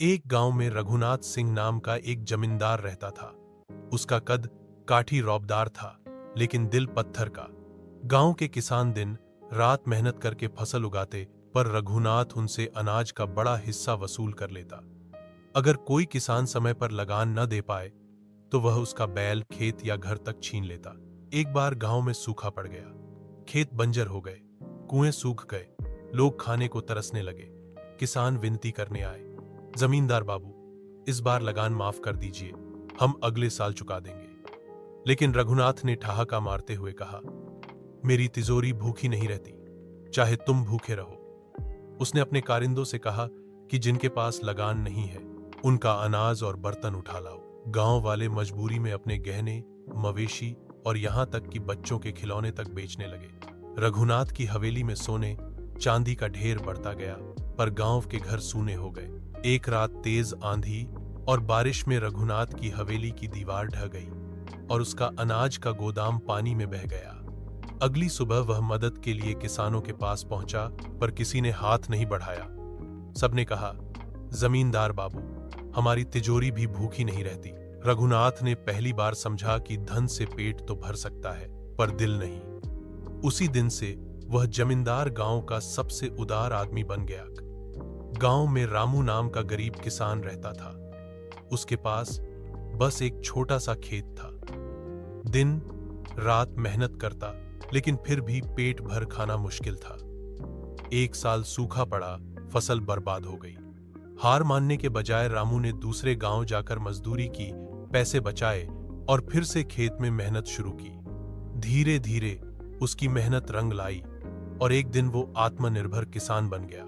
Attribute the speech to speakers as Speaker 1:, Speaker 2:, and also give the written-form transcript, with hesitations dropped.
Speaker 1: एक गांव में रघुनाथ सिंह नाम का एक जमींदार रहता था। उसका कद काठी रौबदार था, लेकिन दिल पत्थर का। गांव के किसान दिन रात मेहनत करके फसल उगाते, पर रघुनाथ उनसे अनाज का बड़ा हिस्सा वसूल कर लेता। अगर कोई किसान समय पर लगान न दे पाए तो वह उसका बैल, खेत या घर तक छीन लेता। एक बार गांव में सूखा पड़ गया। खेत बंजर हो गए, कुएं सूख गए, लोग खाने को तरसने लगे। किसान विनती करने आए, जमींदार बाबू, इस बार लगान माफ कर दीजिए, हम अगले साल चुका देंगे। लेकिन रघुनाथ ने ठहाका मारते हुए कहा, मेरी तिजोरी भूखी नहीं रहती, चाहे तुम भूखे रहो। उसने अपने कारिंदों से कहा कि जिनके पास लगान नहीं है उनका अनाज और बर्तन उठा लाओ। गांव वाले मजबूरी में अपने गहने, मवेशी और यहां तक कि बच्चों के खिलौने तक बेचने लगे। रघुनाथ की हवेली में सोने चांदी का ढेर बढ़ता गया, पर गांव के घर सूने हो गए। एक रात तेज आंधी और बारिश में रघुनाथ की हवेली की दीवार ढह गई और उसका अनाज का गोदाम पानी में बह गया। अगली सुबह वह मदद के लिए किसानों के पास पहुंचा, पर किसी ने हाथ नहीं बढ़ाया। सबने कहा, जमींदार बाबू, हमारी तिजोरी भी भूखी नहीं रहती। रघुनाथ ने पहली बार समझा कि धन से पेट तो भर सकता है, पर दिल नहीं। उसी दिन से वह जमींदार गांव का सबसे उदार आदमी बन गया। गांव में रामू नाम का गरीब किसान रहता था। उसके पास बस एक छोटा सा खेत था। दिन रात मेहनत करता, लेकिन फिर भी पेट भर खाना मुश्किल था। एक साल सूखा पड़ा, फसल बर्बाद हो गई। हार मानने के बजाय रामू ने दूसरे गांव जाकर मजदूरी की, पैसे बचाए और फिर से खेत में मेहनत शुरू की। धीरे धीरे उसकी मेहनत रंग लाई और एक दिन वो आत्मनिर्भर किसान बन गया।